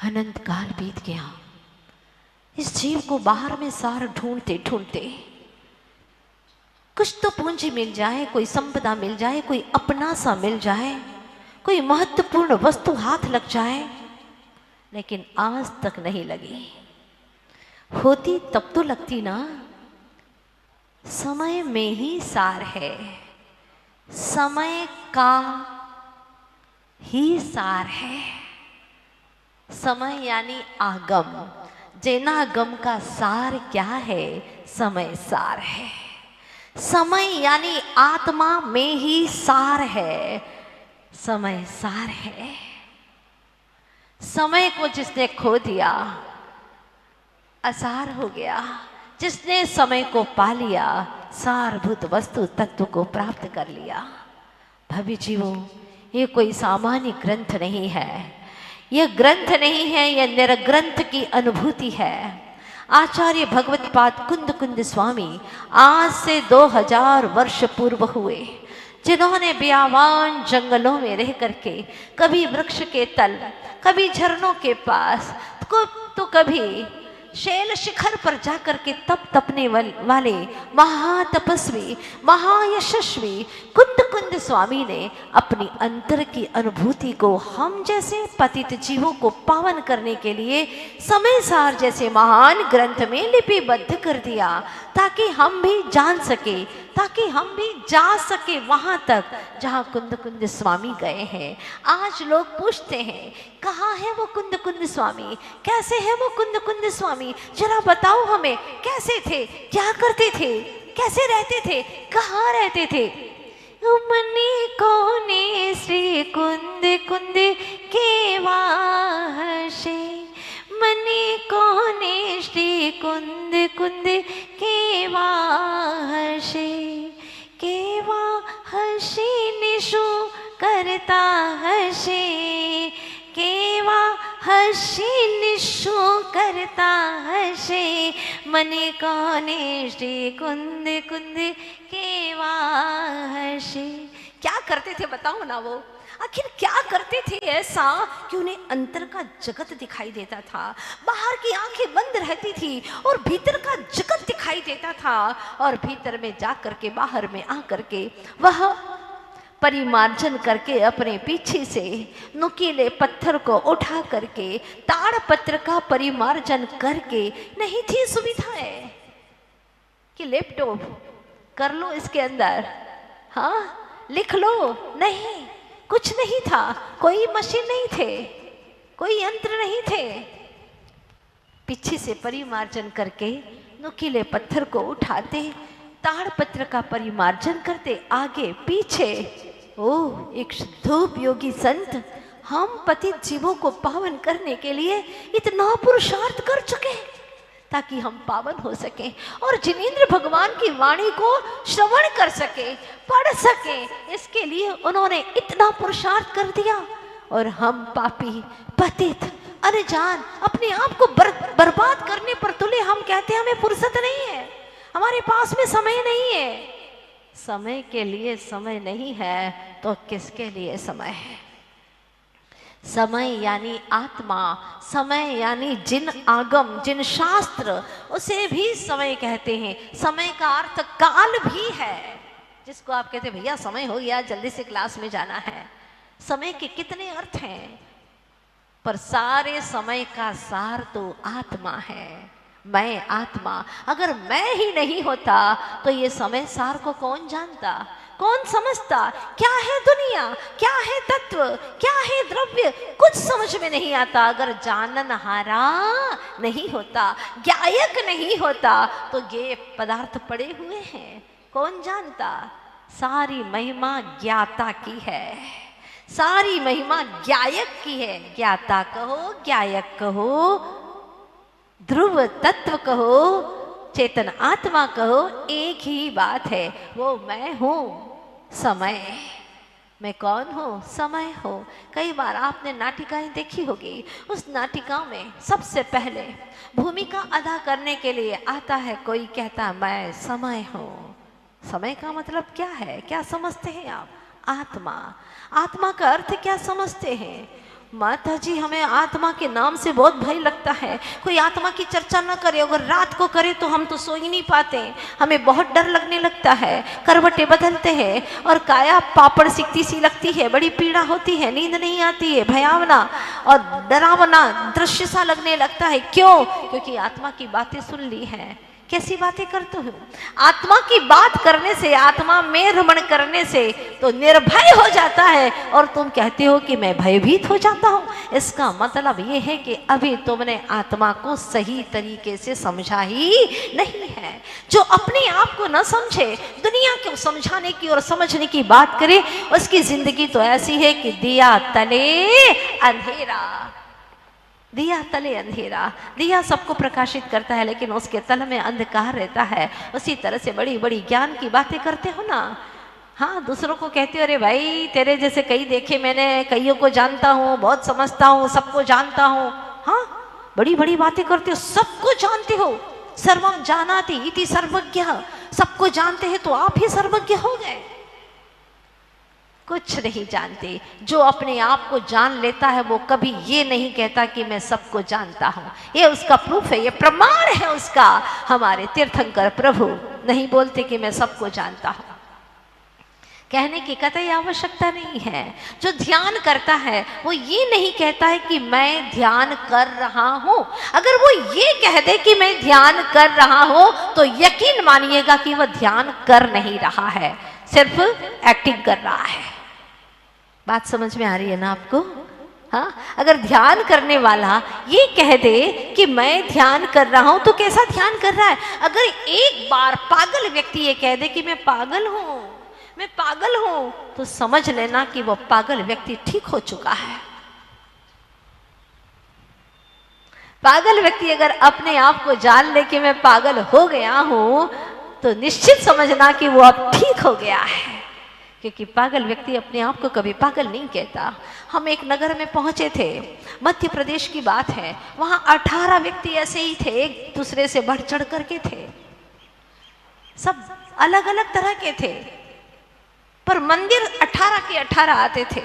अनंत काल बीत गया। इस जीव को बाहर में सार ढूंढते ढूंढते कुछ तो पूंजी मिल जाए, कोई संपदा मिल जाए, कोई अपना सा मिल जाए, कोई महत्वपूर्ण वस्तु हाथ लग जाए, लेकिन आज तक नहीं लगी। होती तब तो लगती ना। समय में ही सार है, समय का ही सार है। समय यानी आगम, जेनागम का सार क्या है? समय सार है। समय यानी आत्मा में ही सार है, समय सार है। समय को जिसने खो दिया असार हो गया, जिसने समय को पा लिया सारभूत वस्तु तत्व को प्राप्त कर लिया। भव्य जीवों, ये कोई सामान्य ग्रंथ नहीं है, यह ग्रंथ नहीं है, यह निरग्रंथ की अनुभूति है। आचार्य भगवत्पाद कुंद कुंद स्वामी आज से 2000 वर्ष पूर्व हुए, जिन्होंने बियावान जंगलों में रह करके कभी वृक्ष के तल, कभी झरनों के पास, तो कभी शैल शिखर पर जाकर के तप तपने वाले महातपस्वी महायशस्वी कुंद कुंद स्वामी ने अपनी अंतर की अनुभूति को हम जैसे पतित जीवों को पावन करने के लिए समय सार जैसे महान ग्रंथ में लिपिबद्ध कर दिया, ताकि हम भी जान सके, ताकि हम भी जा सके वहां तक जहां कुंद कुंद स्वामी गए हैं। आज लोग पूछते हैं कहाँ है वो कुंद कुंद स्वामी, कैसे है वो कुंद कुंद स्वामी, जरा बताओ हमें, कैसे थे, क्या करते थे, कैसे रहते थे, कहाँ रहते थे। मने कोने श्री कुंद कुंद के वाहसे, मने कोने श्री कुंद कुंद के वाहसे, के वाहसे निशु करता हसे, केवा हसी निशु करता हसे, मने कोने श्री कुंद कुंद केवा हसी। क्या करते थे बताओ ना वो, आखिर क्या करते थे ऐसा कि उन्हें अंतर का जगत दिखाई देता था, बाहर की आंखें बंद रहती थी और भीतर का जगत दिखाई देता था, और भीतर में जा करके बाहर में आ करके वह परिमार्जन करके अपने पीछे से नुकीले पत्थर को उठा करके ताड़ पत्र का परिमार्जन करके, नहीं थी सुविधाएं कि लैपटॉप कर लो इसके अंदर, हाँ लिख लो, नहीं, कुछ नहीं था, कोई मशीन नहीं थे, कोई यंत्र नहीं थे। पीछे से परिमार्जन करके नुकीले पत्थर को उठाते, ताड़ पत्र का परिमार्जन करते, आगे पीछे। ओह, एक शुद्धोप योगी संत हम पतित जीवों को पावन करने के लिए इतना पुरुषार्थ कर चुके हैं ताकि हम पावन हो सकें और जिनेंद्र भगवान की वाणी को श्रवण कर सके, पढ़ सके, इसके लिए उन्होंने इतना पुरुषार्थ कर दिया। और हम पापी पतित अनजान अपने आप को बर्बाद करने पर तुले, हम कहते हैं हमें फुर्सत नहीं है, हमारे पास में समय नहीं है। समय के लिए समय नहीं है तो किसके लिए समय है? समय यानी आत्मा, समय यानी जिन आगम, जिन शास्त्र, उसे भी समय कहते हैं। समय का अर्थ काल भी है, जिसको आप कहते हैं भैया समय हो गया जल्दी से क्लास में जाना है। समय के कितने अर्थ हैं, पर सारे समय का सार तो आत्मा है। मैं आत्मा, अगर मैं ही नहीं होता तो ये समय सार को कौन जानता, कौन समझता? क्या है दुनिया, क्या है तत्व, क्या है द्रव्य, कुछ समझ में नहीं आता। अगर जाननहारा नहीं होता, ज्ञायक नहीं होता तो ये पदार्थ पड़े हुए हैं, कौन जानता? सारी महिमा ज्ञाता की है, सारी महिमा ज्ञायक की है। ज्ञाता कहो, ज्ञायक कहो, ध्रुव तत्व कहो, चेतन आत्मा कहो, एक ही बात है, वो मैं हूं, समय। मैं कौन हूं? समय हो। कई बार आपने नाटिकाएं देखी होगी, उस नाटिका में सबसे पहले भूमिका अदा करने के लिए आता है कोई, कहता मैं समय हूं। समय का मतलब क्या है, क्या समझते हैं आप? आत्मा। आत्मा का अर्थ क्या समझते हैं? माता जी हमें आत्मा के नाम से बहुत भय लगता है, कोई आत्मा की चर्चा न करे, अगर रात को करे तो हम तो सो ही नहीं पाते, हमें बहुत डर लगने लगता है, करवटें बदलते हैं और काया पापड़ सिकती सी लगती है, बड़ी पीड़ा होती है, नींद नहीं आती है, भयावना और डरावना दृश्य सा लगने लगता है। क्यों? क्योंकि आत्मा की बातें सुन ली है। कैसी बातें करते हो? आत्मा की बात करने से, आत्मा में रमण करने से तो निर्भय हो जाता है, और तुम कहते हो कि मैं भयभीत हो जाता हूं। इसका मतलब ये है कि अभी तुमने आत्मा को सही तरीके से समझा ही नहीं है। जो अपने आप को न समझे, दुनिया को समझाने की और समझने की बात करे, उसकी जिंदगी तो ऐसी है कि दिया तले अंधेरा, दिया तले अंधेरा। दिया सबको प्रकाशित करता है, लेकिन उसके तल में अंधकार रहता है। उसी तरह से बड़ी बड़ी ज्ञान की बातें करते हो ना, हाँ, दूसरों को कहते हो अरे भाई तेरे जैसे कई देखे मैंने, कईयों को जानता हूँ, बहुत समझता हूँ, सबको जानता हूँ। हाँ, बड़ी बड़ी बातें करते हो, सबको जानते हो। सर्वम जानाति इति सर्वज्ञ, सबको जानते हैं तो आप ही सर्वज्ञ हो गए। कुछ नहीं जानते। जो अपने आप को जान लेता है वो कभी ये नहीं कहता कि मैं सबको जानता हूँ। ये उसका प्रूफ है, ये प्रमाण है उसका। हमारे तीर्थंकर प्रभु नहीं बोलते कि मैं सबको जानता हूँ, कहने की कतई आवश्यकता नहीं है। जो ध्यान करता है वो ये नहीं कहता है कि मैं ध्यान कर रहा हूँ। अगर वो ये कह दे कि मैं ध्यान कर रहा हूँ तो यकीन मानिएगा कि वह ध्यान कर नहीं रहा है, सिर्फ एक्टिंग कर रहा है। बात समझ में आ रही है ना आपको? हाँ, अगर ध्यान करने वाला ये कह दे कि मैं ध्यान कर रहा हूं तो कैसा ध्यान कर रहा है? अगर एक बार पागल व्यक्ति ये कह दे कि मैं पागल हूं, मैं पागल हूं, तो समझ लेना कि वो पागल व्यक्ति ठीक हो चुका है। पागल व्यक्ति अगर अपने आप को जान ले कि मैं पागल हो गया हूं, तो निश्चित समझना कि वो अब ठीक हो गया है। क्योंकि पागल व्यक्ति अपने आप को कभी पागल नहीं कहता। हम एक नगर में पहुंचे थे, मध्य प्रदेश की बात है। वहां 18 व्यक्ति ऐसे ही थे, एक दूसरे से बढ़ चढ़ करके थे, सब अलग अलग तरह के थे, पर मंदिर 18 के 18 आते थे।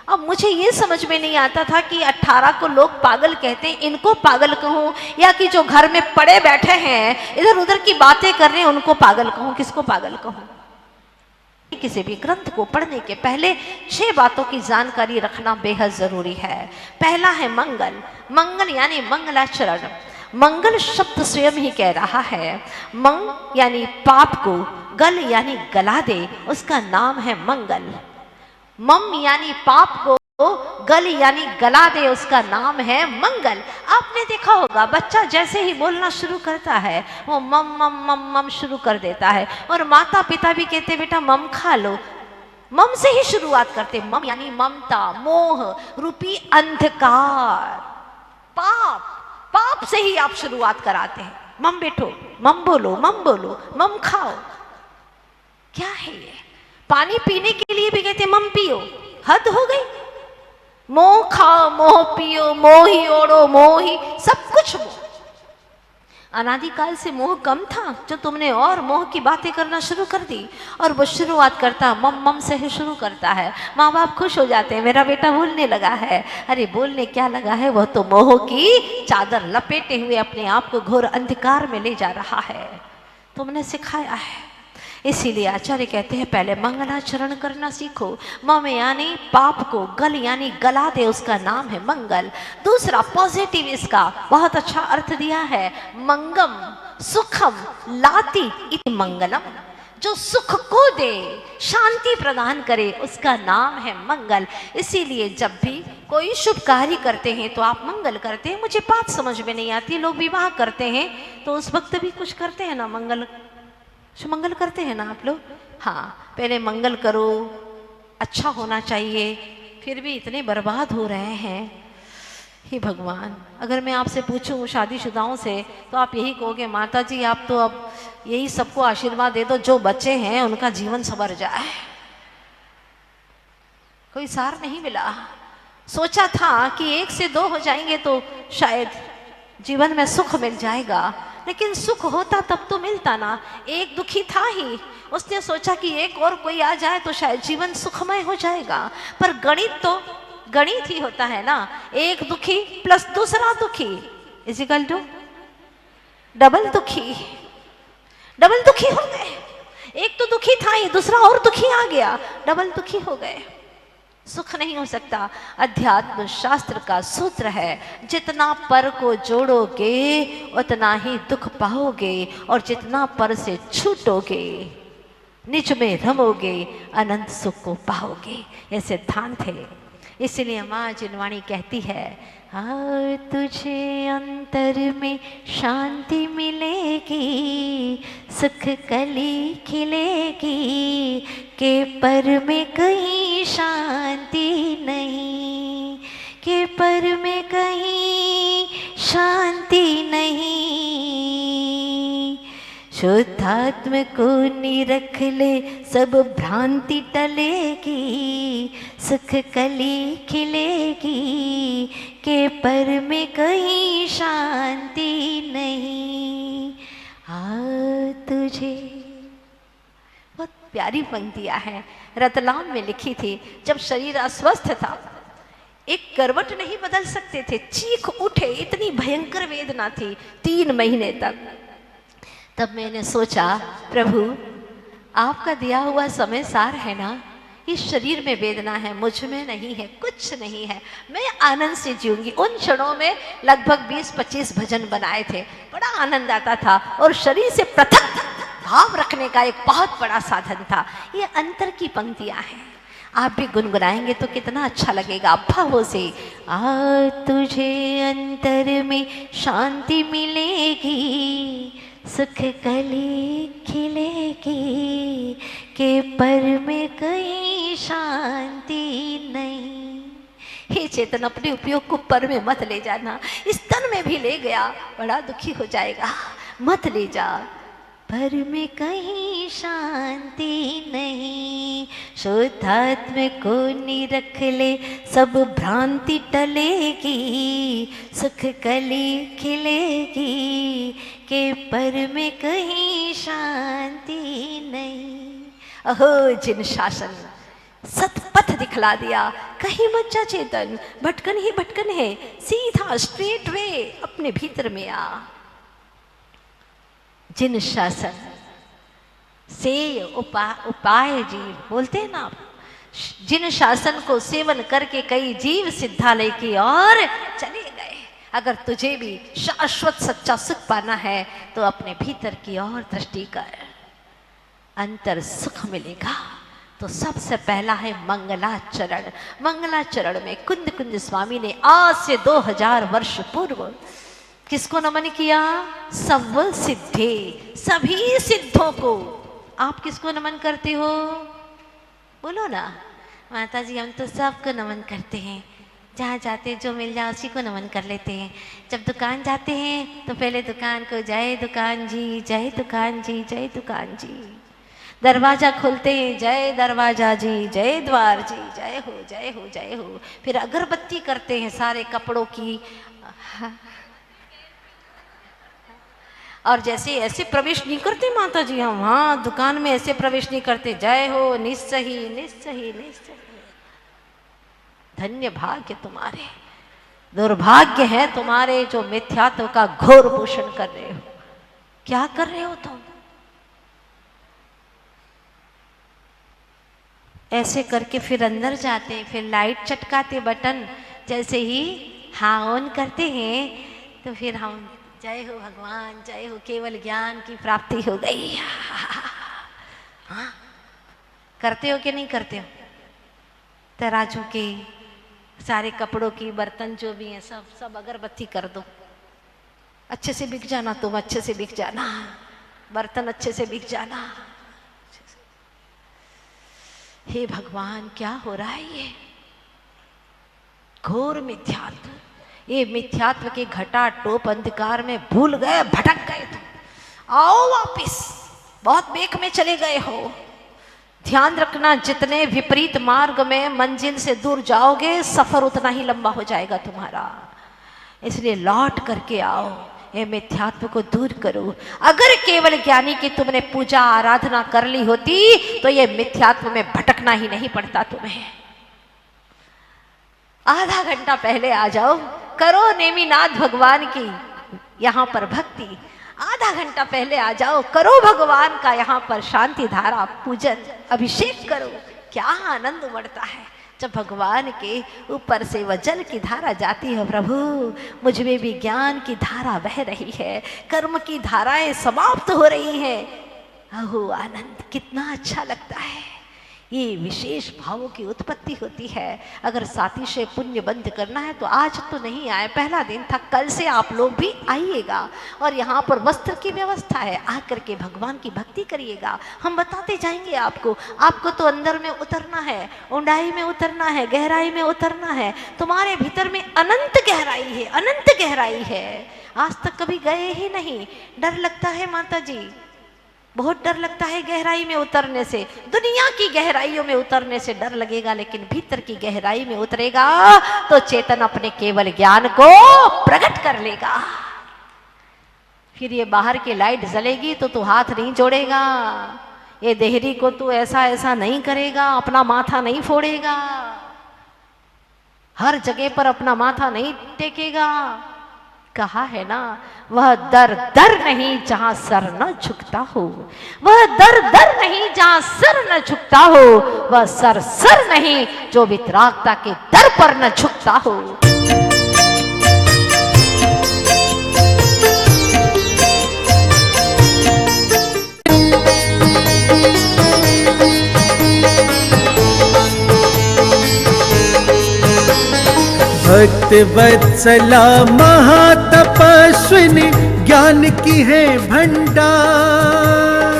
अब मुझे ये समझ में नहीं आता था कि 18 को लोग पागल कहते हैं, इनको पागल कहूं या कि जो घर में पड़े बैठे हैं इधर उधर की बातें कर रहे हैं उनको पागल कहूं, किसको पागल कहूं? किसी भी ग्रंथ को पढ़ने के पहले 6 बातों की जानकारी रखना बेहद जरूरी है। पहला है मंगल। मंगल यानी मंगलाचरण। मंगल शब्द स्वयं ही कह रहा है, मंग यानी पाप को, गल यानी गला दे, उसका नाम है मंगल। मम यानी पाप को, गल यानी गला दे, उसका नाम है मंगल। आपने देखा होगा बच्चा जैसे ही बोलना शुरू करता है वो मम मम मम मम शुरू कर देता है, और माता पिता भी कहते बेटा मम खा लो, मम से ही शुरुआत करते। मम यानी ममता, मोह रूपी अंधकार, पाप, पाप से ही आप शुरुआत कराते हैं। मम बैठो, मम बोलो, मम बोलो, मम खाओ। क्या है ये? पानी पीने के लिए भी कहते मम पियो, हद हो गई। मोह खाओ, मोह पियो, मोह ही ओढ़ो, मोह ही सब कुछ मोह। अनादिकाल से मोह कम था जो तुमने और मोह की बातें करना शुरू कर दी, और वो शुरुआत करता मम मम से ही शुरू करता है। माँ बाप खुश हो जाते हैं, मेरा बेटा बोलने लगा है। अरे बोलने क्या लगा है, वह तो मोह की चादर लपेटे हुए अपने आप को घोर अंधकार में ले जा रहा है। तुमने सिखाया है। इसीलिए आचार्य कहते हैं पहले मंगलाचरण करना सीखो। मम यानी पाप को, गल यानी गला दे, उसका नाम है मंगल। दूसरा पॉजिटिव, इसका बहुत अच्छा अर्थ दिया है, मंगम सुखम लाती इति मंगलम। जो सुख को दे, शांति प्रदान करे, उसका नाम है मंगल। इसीलिए जब भी कोई शुभ कार्य करते हैं तो आप मंगल करते हैं। मुझे बात समझ में नहीं आती, लोग विवाह करते हैं तो उस वक्त भी कुछ करते हैं ना, मंगल सुमंगल करते हैं ना आप लोग। हाँ, पहले मंगल करो, अच्छा होना चाहिए, फिर भी इतने बर्बाद हो रहे हैं। हे भगवान, अगर मैं आपसे पूछूं शादीशुदाओं से तो आप यही कहोगे माता जी आप तो अब यही सबको आशीर्वाद दे दो, जो बच्चे हैं उनका जीवन संवर जाए। कोई सार नहीं मिला। सोचा था कि 1 से 2 हो जाएंगे तो शायद जीवन में सुख मिल जाएगा, लेकिन सुख होता तब तो मिलता ना। एक दुखी था ही, उसने सोचा कि एक और कोई आ जाए तो शायद जीवन सुखमय हो जाएगा। पर गणित तो गणित ही होता है ना, एक दुखी प्लस दूसरा दुखी इज इक्वल टू डबल दुखी। डबल दुखी हो गए, एक तो दुखी था ही, दूसरा और दुखी आ गया, डबल दुखी हो गए। सुख नहीं हो सकता। अध्यात्म शास्त्र का सूत्र है, जितना पर को जोड़ोगे उतना ही दुख पाओगे, और जितना पर से छूटोगे निज में रमोगे अनंत सुख को पाओगे। ये सिद्धांत है। इसलिए माँ जिनवाणी कहती है, हाँ तुझे अंतर में शांति मिलेगी, सुख कली खिलेगी, के पर में कहीं शांति नहीं, के पर में कहीं शांति नहीं। शुद्धात्म को निरख ले सब भ्रांति टलेगी, सुख कली खिलेगी, के पर में कहीं शांति नहीं। तुझे, बहुत प्यारी पंक्तियां हैं, रतलाम में लिखी थी। जब शरीर अस्वस्थ था, एक करवट नहीं बदल सकते थे, चीख उठे, इतनी भयंकर वेदना थी 3 महीने तक। तब मैंने सोचा, प्रभु आपका दिया हुआ समय सार है ना, इस शरीर में वेदना है, मुझ में नहीं है, कुछ नहीं है, मैं आनंद से जीऊंगी। उन क्षणों में लगभग 20-25 भजन बनाए थे, बड़ा आनंद आता था, और शरीर से पृथक भाव रखने का एक बहुत बड़ा साधन था। ये अंतर की पंक्तियां हैं, आप भी गुनगुनाएंगे तो कितना अच्छा लगेगा भावों से। तुझे अंतर में शांति मिलेगी, सुख कली खिलेगी, के पर में कहीं शांति नहीं। हे चेतन, अपने उपयोग को पर में मत ले जाना, इस तन में भी ले गया बड़ा दुखी हो जाएगा, मत ले जा। पर में कहीं शांति नहीं, शुद्धात्म को निरख ले सब भ्रांति टलेगी, सुख कली खिलेगी, के पर में कहीं शांति नहीं। अहो जिन शासन सतपथ दिखला दिया, कहीं मत जा चेतन, भटकन ही भटकन है, सीधा स्ट्रेट वे अपने भीतर में आ। जिन शासन से उपाय जीव बोलते हैं ना, जिन शासन को सेवन करके कई जीव सिद्धालय की ओर चले गए। अगर तुझे भी शाश्वत सच्चा सुख पाना है तो अपने भीतर की ओर दृष्टि कर, अंतर सुख मिलेगा। तो सबसे पहला है मंगलाचरण। मंगलाचरण में कुंद कुंद स्वामी ने आज से 2000 वर्ष पूर्व किसको नमन किया? सब सिद्धे, सभी सिद्धों को। आप किसको नमन करते हो? बोलो ना। माता जी हम तो सबको नमन करते हैं, जहाँ जाते जो मिल जाए उसी को नमन कर लेते हैं। जब दुकान जाते हैं तो पहले दुकान को जय दुकान जी, जय दुकान जी, जय दुकान जी। दरवाजा खोलते हैं जय दरवाजा जी, जय द्वार जी, जय हो जय हो जय हो। फिर अगरबत्ती करते हैं सारे कपड़ों की, और जैसे ऐसे प्रवेश नहीं करते माता जी हम, हाँ दुकान में ऐसे प्रवेश नहीं करते, जय हो निस्सही निस्सही निस्सही। धन्य भाग्य तुम्हारे, दुर्भाग्य है तुम्हारे जो मिथ्यात्व का घोर पोषण कर रहे हो। क्या कर रहे हो तुम? ऐसे करके फिर अंदर जाते हैं, फिर लाइट चटकाते बटन, जैसे ही हाँ ऑन करते हैं तो फिर हम जय हो भगवान, जय हो, केवल ज्ञान की प्राप्ति हो गई। हाँ करते हो कि नहीं करते हो? तराजू के सारे कपड़ों की, बर्तन जो भी हैं सब अगरबत्ती कर दो, अच्छे से बिक जाना, तुम अच्छे से बिक जाना, बर्तन अच्छे से बिक जाना। हे भगवान क्या हो रहा है? ये घोर मिथ्यात्व, ये मिथ्यात्व के घटा टोप अंधकार में भूल गए, भटक गए तुम। आओ वापिस, बहुत बेक में चले गए हो। ध्यान रखना, जितने विपरीत मार्ग में मंजिल से दूर जाओगे सफर उतना ही लंबा हो जाएगा तुम्हारा। इसलिए लौट करके आओ, ये मिथ्यात्व को दूर करो। अगर केवल ज्ञानी की तुमने पूजा आराधना कर ली होती तो ये मिथ्यात्व में भटकना ही नहीं पड़ता तुम्हें। आधा घंटा पहले आ जाओ, करो नेमिनाथ भगवान की यहाँ पर भक्ति। आधा घंटा पहले आ जाओ, करो भगवान का यहाँ पर शांति धारा पूजन, अभिषेक करो। क्या आनंद उमड़ता है जब भगवान के ऊपर से वह जल की धारा जाती है। प्रभु, मुझ में भी ज्ञान की धारा बह रही है, कर्म की धाराएं समाप्त हो रही हैं। अहो आनंद, कितना अच्छा लगता है। ये विशेष भावों की उत्पत्ति होती है। अगर सातिशय पुण्य बंद करना है तो आज तो नहीं आए, पहला दिन था, कल से आप लोग भी आइएगा। और यहाँ पर वस्त्र की व्यवस्था है, आकर के भगवान की भक्ति करिएगा। हम बताते जाएंगे आपको। आपको तो अंदर में उतरना है, ऊंडाई में उतरना है, गहराई में उतरना है। तुम्हारे भीतर में अनंत गहराई है, अनंत गहराई है। आज तक कभी गए ही नहीं, डर लगता है माता जी, बहुत डर लगता है गहराई में उतरने से। दुनिया की गहराइयों में उतरने से डर लगेगा, लेकिन भीतर की गहराई में उतरेगा तो चेतन अपने केवल ज्ञान को प्रकट कर लेगा। फिर ये बाहर की लाइट जलेगी तो तू हाथ नहीं जोड़ेगा, ये देहरी को तू ऐसा ऐसा नहीं करेगा, अपना माथा नहीं फोड़ेगा, हर जगह पर अपना माथा नहीं टेकेगा। कहा है ना, वह दर दर नहीं जहां सर न झुकता हो, वह दर दर नहीं जहां सर न झुकता हो, वह सर सर नहीं जो वितरागता के दर पर न झुकता हो। भक्त वत्सला महातपस्विनी ज्ञान की है भंडार।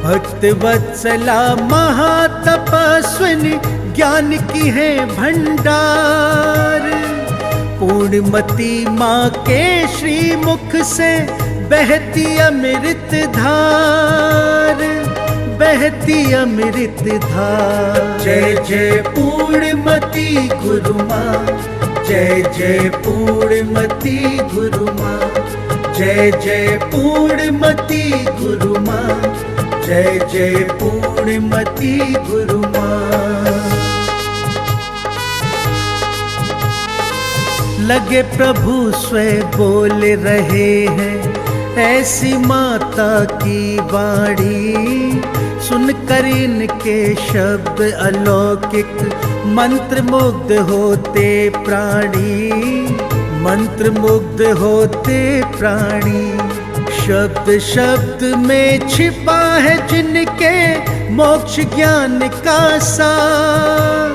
भक्त वत्सला महातपस्विनी ज्ञान की है भंडार। पूर्णमती माँ के श्रीमुख से बहती अमृत धार, बहती अमृत धार। जय जय पूर्णमती गुरु माँ, जय जय पूर्णमती गुरु माँ, जय जय पूर्णमती गुरु माँ, जय जय पूर्णमती गुरु माँ। लगे प्रभु स्वयं बोल रहे हैं, ऐसी माता की वाणी सुनकर इनके शब्द अलौकिक मंत्र मुग्ध होते प्राणी, मंत्र मुग्ध होते प्राणी। शब्द शब्द में छिपा है जिनके मोक्ष ज्ञान का सार,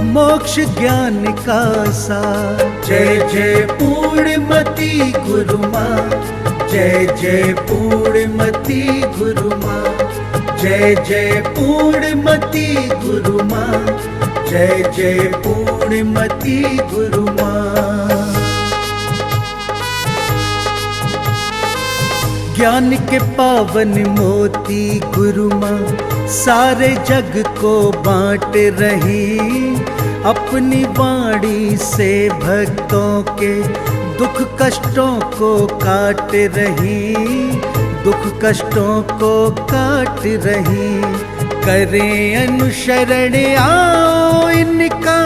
मोक्ष ज्ञान का सार। जय जय पूर्णमती गुरु माँ, जय जय पूर्णमती गुरु माँ, जय जय पूर्णमती गुरु माँ, जय जय पूर्णमती गुरु माँ। ज्ञान के पावन मोती गुरु माँ सारे जग को बांट रही। अपनी वाणी से भक्तों के दुख कष्टों को काट रही, दुख कष्टों को काट रही। करें अनुसरण आओ इनका,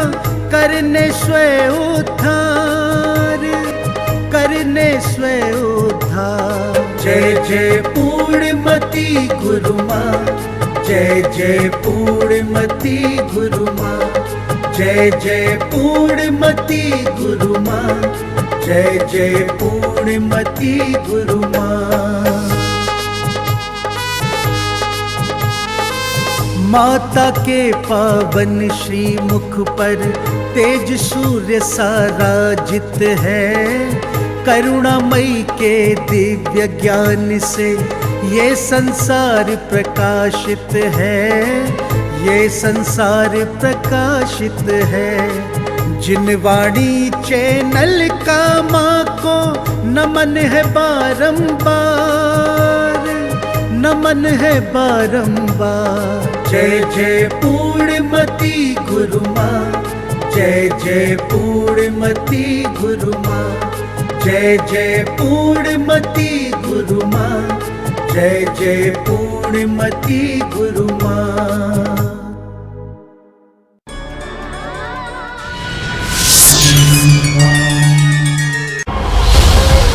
करने स्वयं उद्धार, करने स्वयं उद्धार। जय जय पूर्णमती गुरु माँ, जय जय पूर्णमती गुरु माँ, जय जय पूर्णमती गुरु माँ, जय जय पूर्णमती गुरु माँ। माता के पावन श्री मुख पर तेज सूर्य सा राजित है। करुणामयी के दिव्य ज्ञान से ये संसार प्रकाशित है, ये संसार प्रकाशित है। जिन वाणी चैनल का माँ को नमन है बारंबार, नमन है बारंबार। जय जय पूर्णमती गुरु माँ, जय जय पूर्णमती गुरु माँ, जय जय पूर्णमती गुरु माँ, जय जय पूर्णमती गुरु माँ।